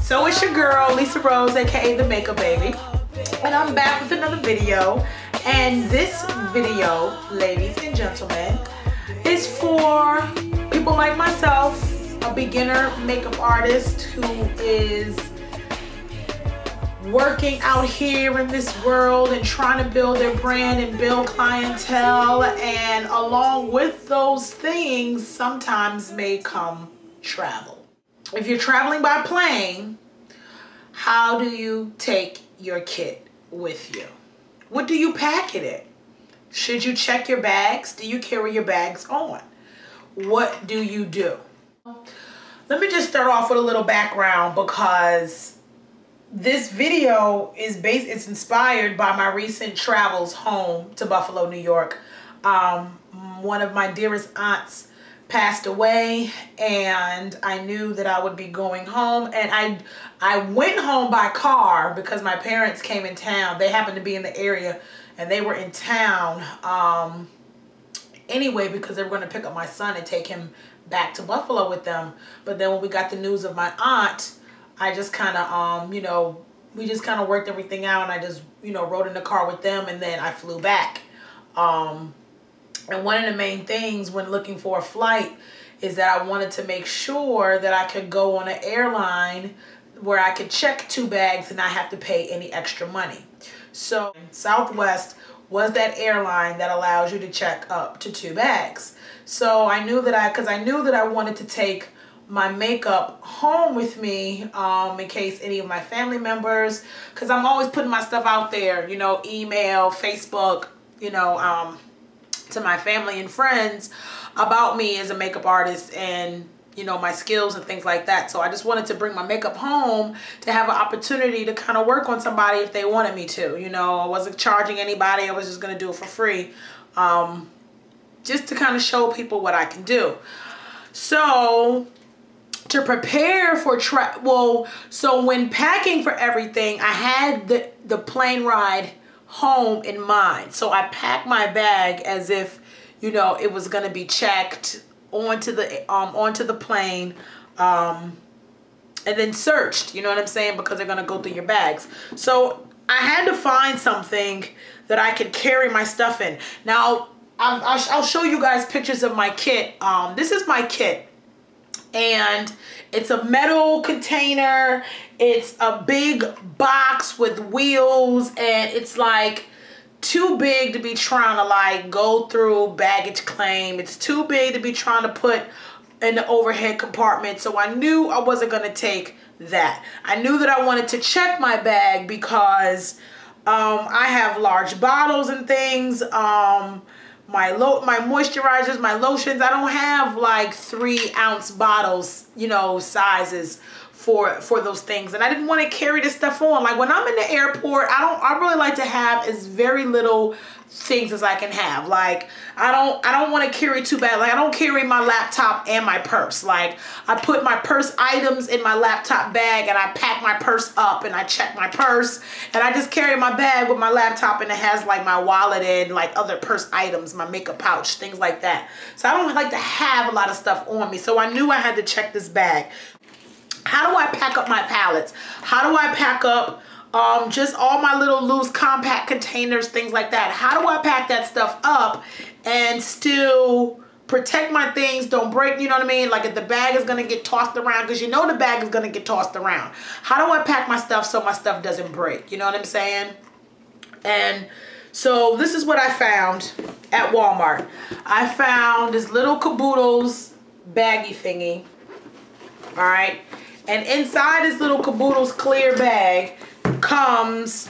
So it's your girl, Lisa Rose, aka the Makeup Baby. And I'm back with another video. And this video, ladies and gentlemen, is for people like myself, a beginner makeup artist who is working out here in this world and trying to build their brand and build clientele, and along with those things sometimes may come travel. If you're traveling by plane, how do you take your kit with you? What do you pack it in? Should you check your bags? Do you carry your bags on? What do you do? Let me just start off with a little background, because this video is it's inspired by my recent travels home to Buffalo, New York. One of my dearest aunts passed away, and I knew that I would be going home, and I went home by car because my parents came in town. They happened to be in the area, and they were in town anyway, because they were going to pick up my son and take him back to Buffalo with them. But then when we got the news of my aunt, I just kind of, you know, we just kind of worked everything out, and I just, you know, rode in the car with them, and then I flew back. And one of the main things when looking for a flight is that I wanted to make sure that I could go on an airline where I could check 2 bags and not have to pay any extra money. So Southwest was that airline that allows you to check up to 2 bags. So I knew that because I knew that I wanted to take my makeup home with me in case any of my family members, because I'm always putting my stuff out there, you know, email, Facebook, you know, to my family and friends about me as a makeup artist and, you know, my skills and things like that. So I just wanted to bring my makeup home to have an opportunity to kind of work on somebody if they wanted me to. You know, I wasn't charging anybody. I was just going to do it for free, just to kind of show people what I can do. So to prepare for so when packing for everything, I had the plane ride home in mind. So I packed my bag as if, you know, it was going to be checked onto the plane, and then searched, you know what I'm saying, because they're going to go through your bags. So I had to find something that I could carry my stuff in. Now I'll show you guys pictures of my kit. This is my kit. And it's a metal container. It's a big box with wheels, and it's like too big to be trying to like go through baggage claim. It's too big to be trying to put in the overhead compartment. So I knew I wasn't going to take that. I knew that I wanted to check my bag because I have large bottles and things. My moisturizers, my lotions, I don't have like 3-ounce bottles, you know, sizes for those things. And I didn't want to carry this stuff on. Like when I'm in the airport, I really like to have as very little things as I can have. Like I don't want to carry too bad. Like I don't carry my laptop and my purse. Like I put my purse items in my laptop bag, and I pack my purse up, and I check my purse, and I just carry my bag with my laptop, and it has like my wallet and like other purse items, my makeup pouch, things like that. So I don't like to have a lot of stuff on me. So I knew I had to check this bag. How do I pack up my palettes? How do I pack up just all my little loose compact containers, things like that? How do I pack that stuff up and still protect my things, don't break, you know what I mean? Like if the bag is going to get tossed around, because you know the bag is going to get tossed around. How do I pack my stuff so my stuff doesn't break? You know what I'm saying? And so this is what I found at Walmart. I found this little Caboodles baggy thingy. All right. And inside this little Caboodles clear bag comes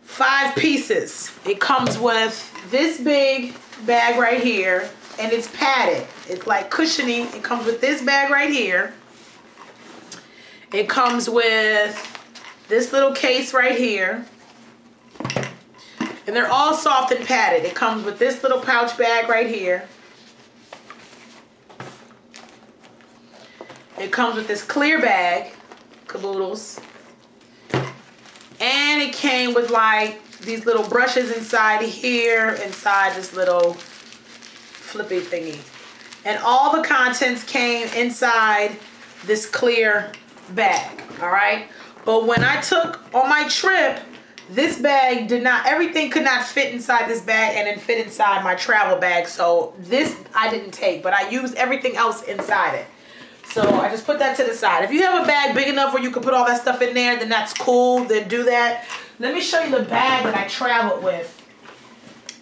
5 pieces. It comes with this big bag right here, and it's padded. It's like cushiony. It comes with this bag right here. It comes with this little case right here. And they're all soft and padded. It comes with this little pouch bag right here. It comes with this clear bag, Caboodles. And it came with like these little brushes inside here, inside this little flippy thingy. And all the contents came inside this clear bag, all right? But when I took on my trip, this bag did not, everything could not fit inside this bag and then fit inside my travel bag. So this I didn't take, but I used everything else inside it. So I just put that to the side. If you have a bag big enough where you can put all that stuff in there, then that's cool, then do that. Let me show you the bag that I traveled with.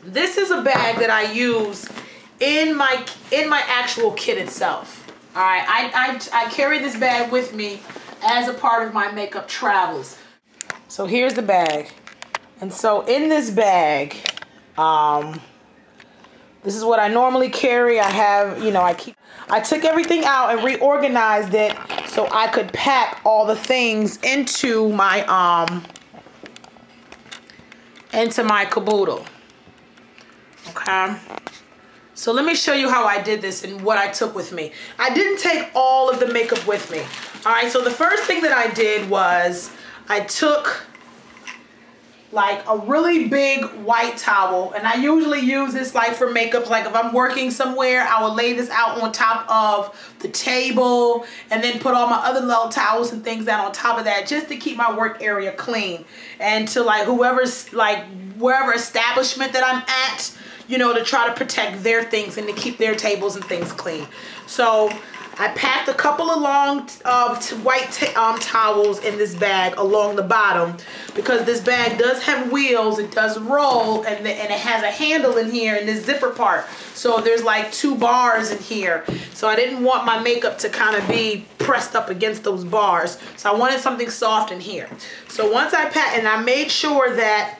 This is a bag that I use in my actual kit itself. All right, I carry this bag with me as a part of my makeup travels. So here's the bag. And so in this bag, this is what I normally carry. I have, you know, I took everything out and reorganized it so I could pack all the things into my caboodle. Okay. So let me show you how I did this and what I took with me. I didn't take all of the makeup with me. All right, so the first thing that I did was I took like a really big white towel, and I usually use this like for makeup. Like if I'm working somewhere, I will lay this out on top of the table and then put all my other little towels and things down on top of that just to keep my work area clean. And to like wherever establishment that I'm at, you know, to try to protect their things and to keep their tables and things clean. So I packed a couple of long white towels in this bag along the bottom because this bag does have wheels, it does roll, and it has a handle in here in this zipper part. So there's like 2 bars in here. So I didn't want my makeup to kind of be pressed up against those bars. So I wanted something soft in here. So once I packed, and I made sure that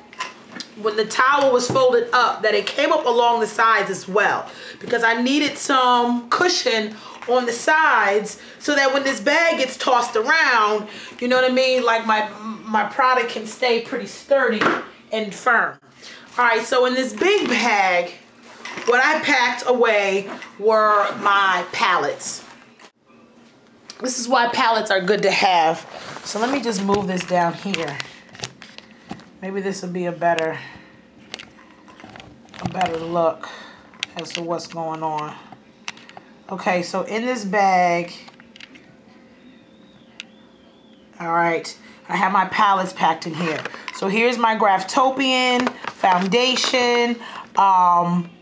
when the towel was folded up, that it came up along the sides as well, because I needed some cushion on the sides so that when this bag gets tossed around, you know what I mean, like my product can stay pretty sturdy and firm. All right, so in this big bag, what I packed away were my palettes. This is why palettes are good to have. So let me just move this down here. Maybe this will be a better look as to what's going on. Okay, so in this bag, all right, I have my palettes packed in here. So here's my Graftopian foundation.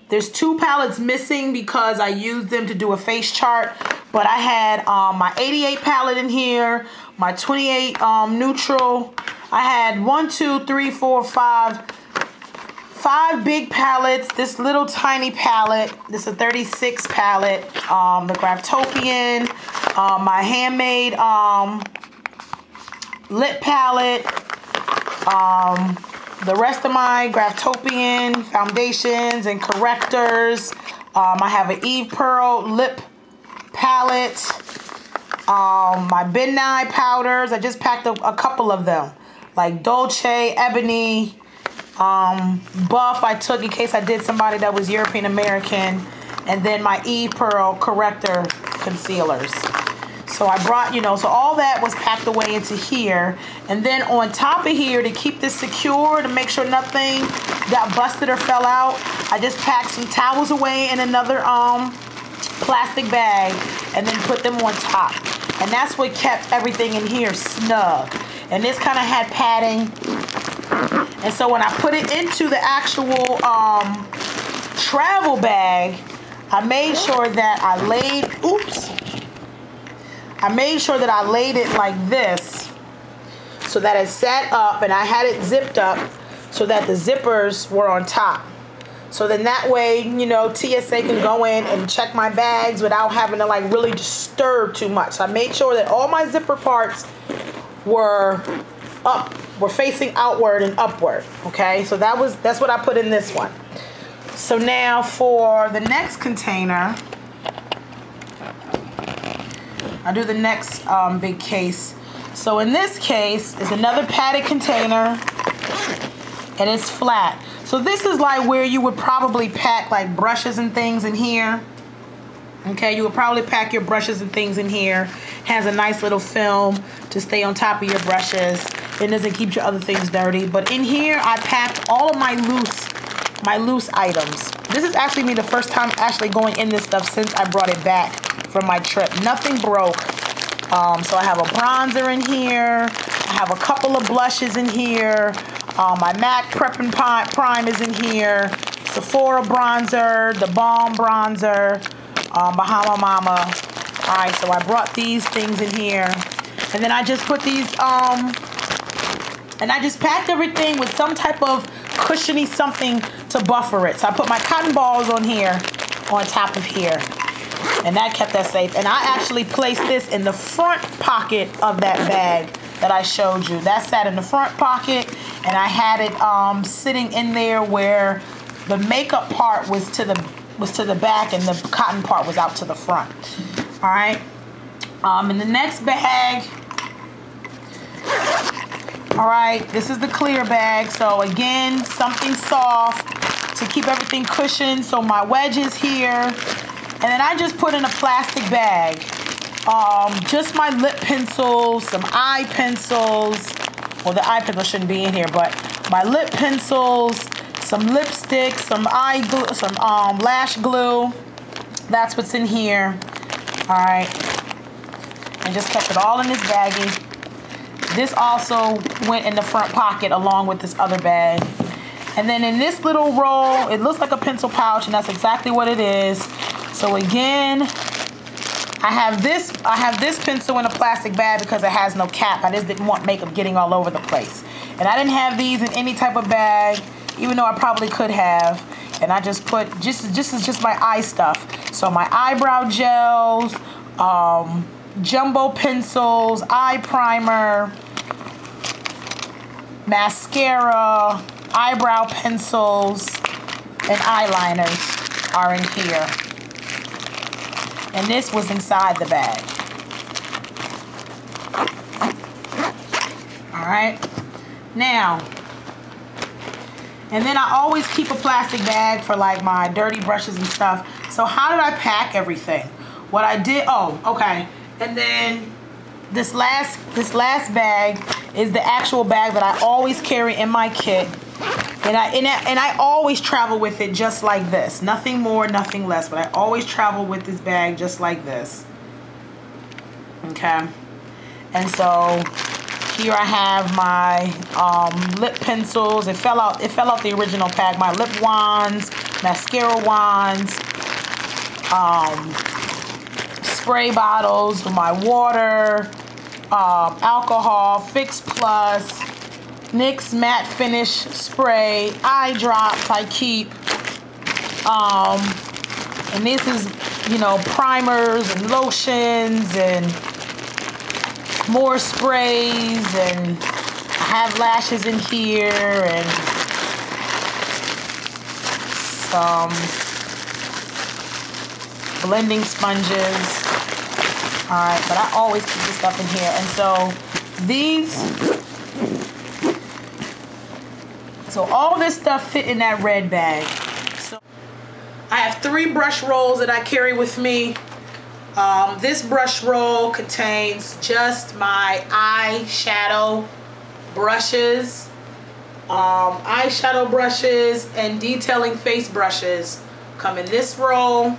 There's 2 palettes missing because I used them to do a face chart, but I had my 88 palette in here, my 28 neutral. I had 1, 2, 3, 4, 5 big palettes, this little tiny palette, this is a 36 palette, the Graftopian, my handmade lip palette, the rest of my Graftopian foundations and correctors. I have an Eve Pearl lip palette, my Begnniner powders. I just packed a couple of them, like Dolce, Ebony, Buff I took in case I did somebody that was European American, and then my Eve Pearl corrector concealers. So I brought, you know, so all that was packed away into here. And then on top of here, to keep this secure, to make sure nothing got busted or fell out, I just packed some towels away in another plastic bag and then put them on top. And that's what kept everything in here snug. And this kind of had padding. And so when I put it into the actual travel bag, I made sure that I laid it like this so that it sat up, and I had it zipped up so that the zippers were on top. So then that way, you know, TSA can go in and check my bags without having to like really disturb too much. So I made sure that all my zipper parts were facing outward and upward. Okay, so that's what I put in this one. So now for the next container, I do the next big case. So in this case is another padded container, and it's flat. So this is like where you would probably pack like brushes and things in here. Okay, you would probably pack your brushes and things in here. Has a nice little film to stay on top of your brushes. It doesn't keep your other things dirty. But in here, I packed all of my loose items. This is actually me the first time actually going in this stuff since I brought it back from my trip. Nothing broke. So I have a bronzer in here. I have a couple of blushes in here. My MAC Prep and Prime is in here. Sephora bronzer, the Balm bronzer, Bahama Mama. All right, so I brought these things in here. And then I just put these, and I just packed everything with some type of cushiony something to buffer it. So I put my cotton balls on here, on top of here. And that kept that safe. And I actually placed this in the front pocket of that bag that I showed you. That sat in the front pocket, and I had it sitting in there where the makeup part was to the back and the cotton part was out to the front. All right. In the next bag, all right, this is the clear bag. So again, something soft to keep everything cushioned. So my wedges here. And then I just put in a plastic bag, just my lip pencils, some eye pencils. Well, the eye pencil shouldn't be in here, but my lip pencils, some lipstick, some eye glue, some lash glue. That's what's in here. All right. And just kept it all in this baggie. This also went in the front pocket along with this other bag. And then in this little roll, it looks like a pencil pouch, and that's exactly what it is. So again, I have this pencil in a plastic bag because it has no cap. I just didn't want makeup getting all over the place. And I didn't have these in any type of bag, even though I probably could have. And I just put, just my eye stuff. So my eyebrow gels, jumbo pencils, eye primer, mascara, eyebrow pencils, and eyeliners are in here. And this was inside the bag. All right. Now, and then I always keep a plastic bag for like my dirty brushes and stuff. So how did I pack everything? What I did, oh, okay. And then this last bag is the actual bag that I always carry in my kit. And I always travel with it just like this. Nothing more, nothing less. But I always travel with this bag just like this. Okay. And so here I have my lip pencils. It fell out the original pack. My lip wands, mascara wands, spray bottles, my water, alcohol, Fix Plus, NYX Matte Finish Spray, eye drops I keep. And this is, you know, primers and lotions and more sprays, and I have lashes in here and some blending sponges. Alright, but I always keep this stuff in here. And so so all this stuff fit in that red bag. So I have 3 brush rolls that I carry with me. This brush roll contains just my eyeshadow brushes, and detailing face brushes come in this roll.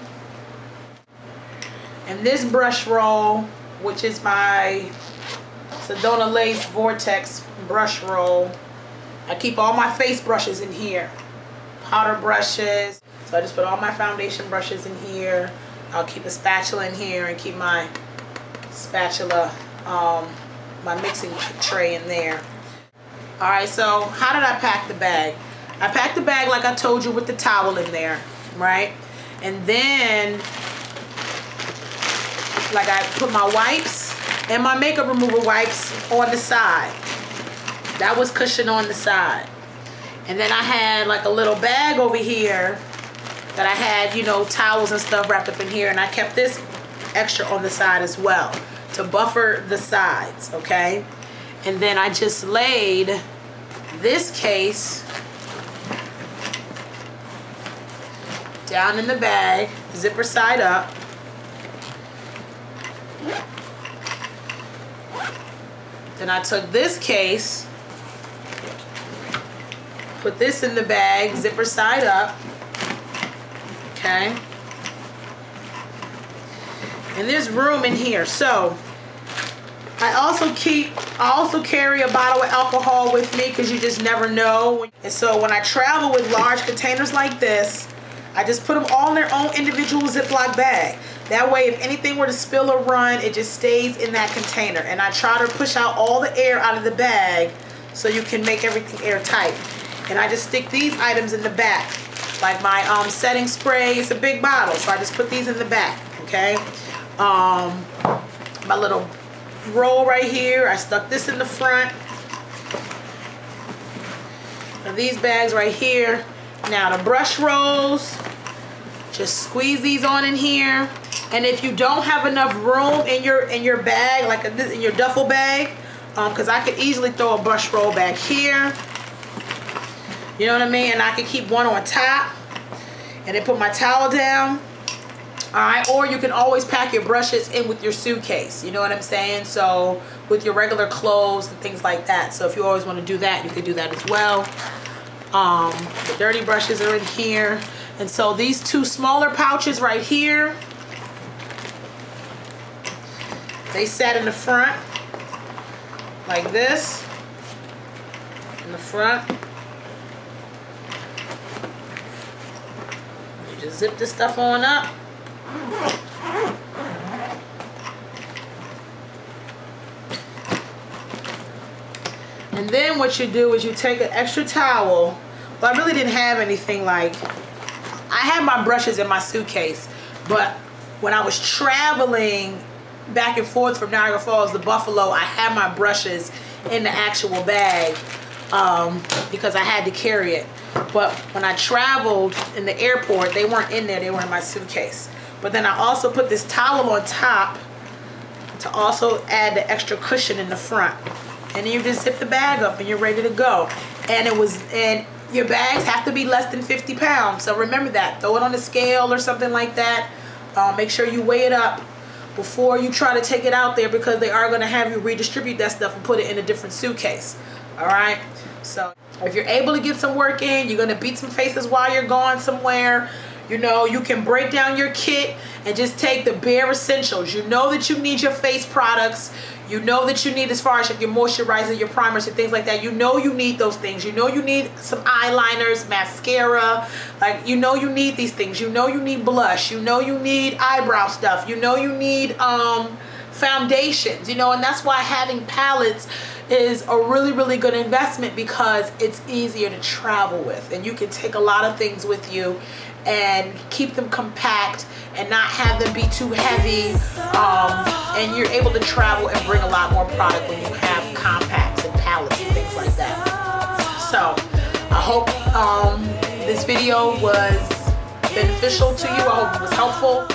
And this brush roll, which is my Sedona Lace Vortex brush roll, I keep all my face brushes in here. Powder brushes. So I just put all my foundation brushes in here. I'll keep a spatula in here and keep my spatula, my mixing tray in there. Alright, so how did I pack the bag? I packed the bag like I told you, with the towel in there, right? And then, like, I put my wipes and my makeup remover wipes on the side. That was cushioned on the side. And then I had like a little bag over here that I had, you know, towels and stuff wrapped up in here, and I kept this extra on the side as well to buffer the sides, okay? And then I just laid this case down in the bag, zipper side up. Then I took this case, put this in the bag, zipper side up. Okay. And there's room in here. So I also carry a bottle of alcohol with me because you just never know. And so when I travel with large containers like this, I just put them all in their own individual Ziploc bag. That way, if anything were to spill or run, it just stays in that container. And I try to push out all the air out of the bag so you can make everything airtight. And I just stick these items in the back. Like my setting spray, it's a big bottle, so I just put these in the back, okay? My little roll right here, I stuck this in the front. And these bags right here. Now the brush rolls, just squeeze these on in here. And if you don't have enough room in your bag, like in your duffel bag, because I could easily throw a brush roll back here. You know what I mean? And I could keep one on top and then put my towel down. All right, or you can always pack your brushes in with your suitcase. You know what I'm saying? So with your regular clothes and things like that. So if you always want to do that, you can do that as well. The dirty brushes are in here. And so these two smaller pouches right here, they sat in the front like this, in the front. You just zip this stuff on up. And then what you do is you take an extra towel. Well, I really didn't have anything like, I had my brushes in my suitcase, but when I was traveling back and forth from Niagara Falls to Buffalo, I had my brushes in the actual bag because I had to carry it. But when I traveled in the airport, they weren't in there, they were in my suitcase. But then I also put this towel on top to also add the extra cushion in the front. And then you just zip the bag up and you're ready to go. And your bags have to be less than 50 pounds. So remember that. Throw it on a scale or something like that. Make sure you weigh it up before you try to take it out there, because they are going to have you redistribute that stuff and put it in a different suitcase. All right? So if you're able to get some work in, you're going to beat some faces while you're going somewhere. You know, you can break down your kit and just take the bare essentials. You know that you need your face products. You know that you need, as far as your moisturizer, your primers and things like that. You know you need those things. You know you need some eyeliners, mascara. Like, you know you need these things. You know you need blush. You know you need eyebrow stuff. You know you need foundations. You know, and that's why having palettes is a really, really good investment, because it's easier to travel with. And you can take a lot of things with you and keep them compact and not have them be too heavy, and you're able to travel and bring a lot more product when you have compacts and palettes and things like that. So I hope this video was beneficial to you. I hope it was helpful.